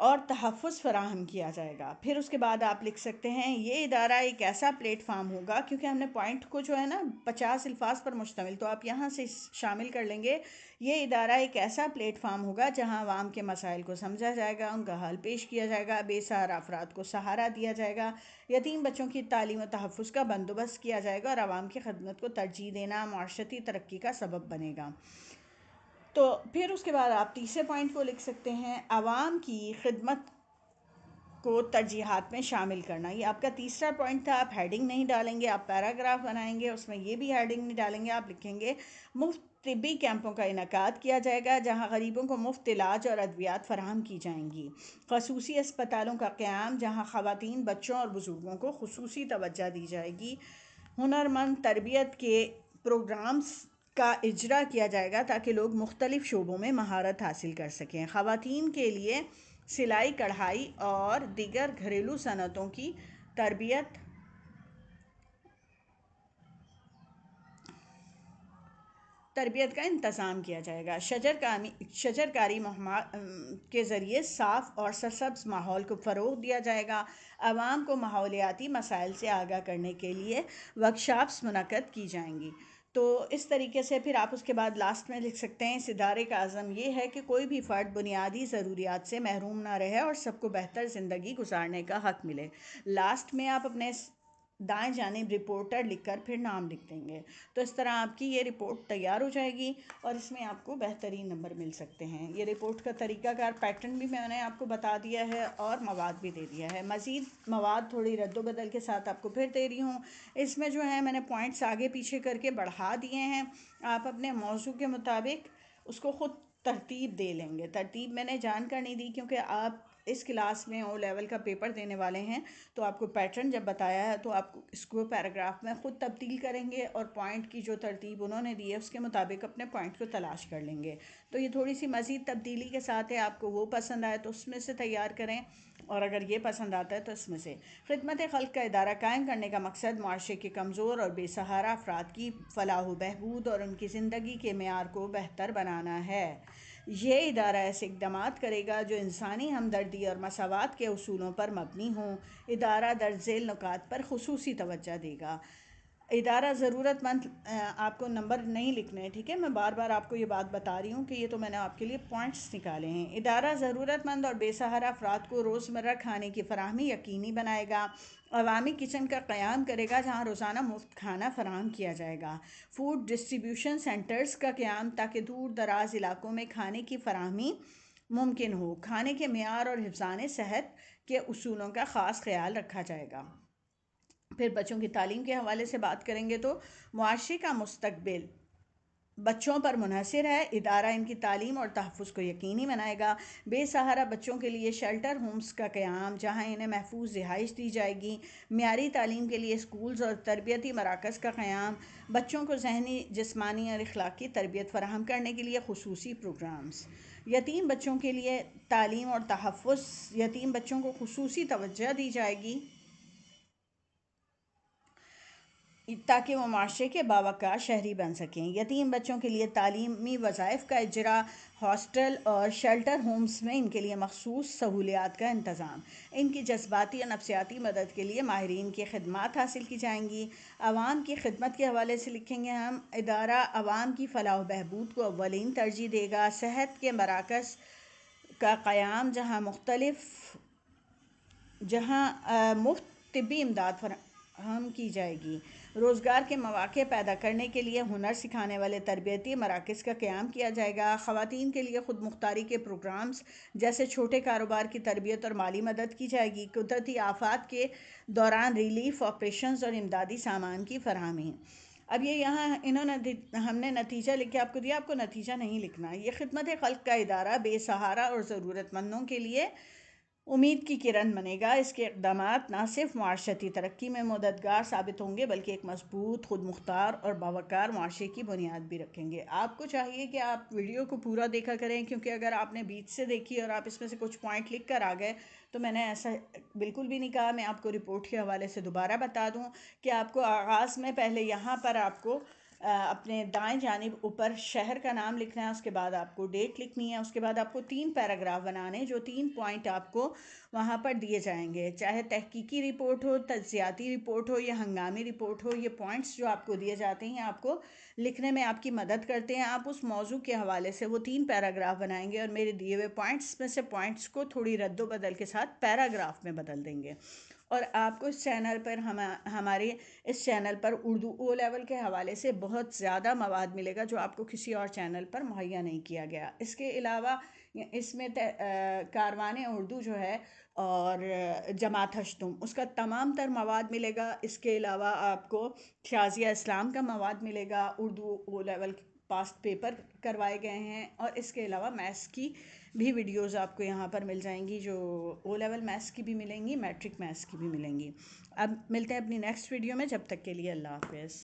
اور تحفظ فراہم کیا جائے گا۔ پھر اس کے بعد آپ لکھ سکتے ہیں یہ ادارہ ایک ایسا پلیٹ فارم ہوگا، کیونکہ ہم نے پوائنٹ کو جو ہے نا 50 الفاظ پر مشتمل، تو آپ یہاں سے شامل کر لیں گے، یہ ادارہ ایک ایسا پلیٹ فارم ہوگا جہاں عوام کے مسائل کو سمجھا جائے گا، ان کا حل پیش کیا جائے گا، بے سہارا افراد کو سہارا دیا جائے گا، یتیم بچوں کی تعلیم و تحفظ کا بندوبست کیا جائے گا، اور عوام کی خدمت کو ترجیح دینا معاشرتی ترقی کا سبب بنے گا۔ تو پھر اس کے بعد آپ تیسرے پوائنٹ کو لکھ سکتے ہیں عوام کی خدمت کو ترجیحات میں شامل کرنا۔ یہ آپ کا تیسرا پوائنٹ تھا۔ آپ ہیڈنگ نہیں ڈالیں گے، آپ پیراگراف بنائیں گے، اس میں یہ بھی ہیڈنگ نہیں ڈالیں گے، آپ لکھیں گے مفت طبی کیمپوں کا انعقاد کیا جائے گا جہاں غریبوں کو مفت علاج اور ادویات فراہم کی جائیں گی، خصوصی اسپتالوں کا قیام جہاں خواتین، بچوں اور بزرگوں کو خصوصی توجہ دی جائے گی، ہنرمند تربیت کے پروگرامز کا اجرا کیا جائے گا تاکہ لوگ مختلف شعبوں میں مہارت حاصل کر سکیں، خواتین کے لیے سلائی کڑھائی اور دیگر گھریلو صنعتوں کی تربیت کا انتظام کیا جائے گا، شجرکاری مہمات کے ذریعے صاف اور سرسبز ماحول کو فروغ دیا جائے گا، عوام کو ماحولیاتی مسائل سے آگاہ کرنے کے لیے ورکشاپس منعقد کی جائیں گی۔ تو اس طریقے سے پھر آپ اس کے بعد لاسٹ میں لکھ سکتے ہیں اس ادارے کا عزم یہ ہے کہ کوئی بھی فرد بنیادی ضروریات سے محروم نہ رہے اور سب کو بہتر زندگی گزارنے کا حق ملے۔ لاسٹ میں آپ اپنے دائیں جانب رپورٹر لکھ کر پھر نام لکھ دیں گے، تو اس طرح آپ کی یہ رپورٹ تیار ہو جائے گی اور اس میں آپ کو بہترین نمبر مل سکتے ہیں۔ یہ رپورٹ کا طریقہ کار پیٹرن بھی میں نے آپ کو بتا دیا ہے اور مواد بھی دے دیا ہے، مزید مواد تھوڑی رد و بدل کے ساتھ آپ کو پھر دے رہی ہوں۔ اس میں جو ہے میں نے پوائنٹس آگے پیچھے کر کے بڑھا دیے ہیں، آپ اپنے موضوع کے مطابق اس کو خود ترتیب دے لیں گے۔ ترتیب میں نے جان کر نہیں دی کیونکہ آپ اس کلاس میں او لیول کا پیپر دینے والے ہیں، تو آپ کو پیٹرن جب بتایا ہے تو آپ اس کو پیراگراف میں خود تبدیل کریں گے اور پوائنٹ کی جو ترتیب انہوں نے دی ہے اس کے مطابق اپنے پوائنٹ کو تلاش کر لیں گے۔ تو یہ تھوڑی سی مزید تبدیلی کے ساتھ ہے، آپ کو وہ پسند آئے تو اس میں سے تیار کریں، اور اگر یہ پسند آتا ہے تو اس میں سے۔ خدمت خلق کا ادارہ قائم کرنے کا مقصد معاشرے کے کمزور اور بے سہارا افراد کی فلاح و بہبود اور ان کی زندگی کے معیار کو بہتر بنانا ہے۔ یہ ادارہ ایسے اقدامات کرے گا جو انسانی ہمدردی اور مساوات کے اصولوں پر مبنی ہوں۔ ادارہ درج ذیل نکات پر خصوصی توجہ دے گا۔ ادارہ ضرورت مند، آپ کو نمبر نہیں لکھنے ہیں، ٹھیک ہے، میں بار بار آپ کو یہ بات بتا رہی ہوں کہ یہ تو میں نے آپ کے لیے پوائنٹس نکالے ہیں۔ ادارہ ضرورت مند اور بے سہارا افراد کو روزمرہ کھانے کی فراہمی یقینی بنائے گا، عوامی کچن کا قیام کرے گا جہاں روزانہ مفت کھانا فراہم کیا جائے گا، فوڈ ڈسٹریبیوشن سینٹرز کا قیام تاکہ دور دراز علاقوں میں کھانے کی فراہمی ممکن ہو، کھانے کے معیار اور حفظان صحت کے اصولوں کا خاص خیال رکھا جائے گا۔ پھر بچوں کی تعلیم کے حوالے سے بات کریں گے تو معاشرے کا مستقبل بچوں پر منحصر ہے، ادارہ ان کی تعلیم اور تحفظ کو یقینی بنائے گا، بے سہارا بچوں کے لیے شیلٹر ہومز کا قیام جہاں انہیں محفوظ رہائش دی جائے گی، معیاری تعلیم کے لیے اسکولز اور تربیتی مراکز کا قیام، بچوں کو ذہنی، جسمانی اور اخلاقی تربیت فراہم کرنے کے لیے خصوصی پروگرامز، یتیم بچوں کے لیے تعلیم اور تحفظ، یتیم بچوں کو خصوصی توجہ دی جائے گی تاکہ وہ معاشرے کے باوقار شہری بن سکیں، یتیم بچوں کے لیے تعلیمی وظائف کا اجرا، ہاسٹل اور شیلٹر ہومز میں ان کے لیے مخصوص سہولیات کا انتظام، ان کی جذباتی اور نفسیاتی مدد کے لیے ماہرین کی خدمات حاصل کی جائیں گی۔ عوام کی خدمت کے حوالے سے لکھیں گے ہم، ادارہ عوام کی فلاح و بہبود کو اولین ترجیح دے گا، صحت کے مراکز کا قیام جہاں مفت طبی امداد فراہم کی جائے گی، روزگار کے مواقع پیدا کرنے کے لیے ہنر سکھانے والے تربیتی مراکز کا قیام کیا جائے گا، خواتین کے لیے خود مختاری کے پروگرامز جیسے چھوٹے کاروبار کی تربیت اور مالی مدد کی جائے گی، قدرتی آفات کے دوران ریلیف آپریشنز اور امدادی سامان کی فراہمی۔ اب یہ یہاں ہم نے نتیجہ لکھ کے آپ کو دیا، آپ کو نتیجہ نہیں لکھنا۔ یہ خدمت خلق کا ادارہ بے سہارا اور ضرورت مندوں کے لیے امید کی کرن بنے گا، اس کے اقدامات نہ صرف معاشرتی ترقی میں مددگار ثابت ہوں گے بلکہ ایک مضبوط، خود مختار اور باوقار معاشرے کی بنیاد بھی رکھیں گے۔ آپ کو چاہیے کہ آپ ویڈیو کو پورا دیکھا کریں، کیونکہ اگر آپ نے بیچ سے دیکھی اور آپ اس میں سے کچھ پوائنٹ لکھ کر آ گئے تو میں نے ایسا بالکل بھی نہیں کہا۔ میں آپ کو رپورٹ کے حوالے سے دوبارہ بتا دوں کہ آپ کو آغاز میں پہلے یہاں پر آپ کو اپنے دائیں جانب اوپر شہر کا نام لکھنا ہے، اس کے بعد آپ کو ڈیٹ لکھنی ہے، اس کے بعد آپ کو 3 پیراگراف بنانے ہیں جو 3 پوائنٹ آپ کو وہاں پر دیے جائیں گے، چاہے تحقیقی رپورٹ ہو، تجزیاتی رپورٹ ہو یا ہنگامی رپورٹ ہو، یہ پوائنٹس جو آپ کو دیے جاتے ہیں آپ کو لکھنے میں آپ کی مدد کرتے ہیں۔ آپ اس موضوع کے حوالے سے وہ 3 پیراگراف بنائیں گے اور میرے دیے ہوئے پوائنٹس میں سے پوائنٹس کو تھوڑی رد و بدل کے ساتھ پیراگراف میں بدل دیں گے۔ اور آپ کو اس چینل پر ہمارے اس چینل پر اردو او لیول کے حوالے سے بہت زیادہ مواد ملے گا جو آپ کو کسی اور چینل پر مہیا نہیں کیا گیا۔ اس کے علاوہ اس میں کاروان اردو جو ہے اور جماعت ہشتم اس کا تمام تر مواد ملے گا۔ اس کے علاوہ آپ کو شازیہ اسلام کا مواد ملے گا، Urdu O level past paper کروائے گئے ہیں، اور اس کے علاوہ میتھس کی بھی ویڈیوز آپ کو یہاں پر مل جائیں گی، جو او لیول میتھس کی بھی ملیں گی، میٹرک میتھس کی بھی ملیں گی۔ اب ملتے ہیں اپنی نیکسٹ ویڈیو میں، جب تک کے لیے اللہ حافظ۔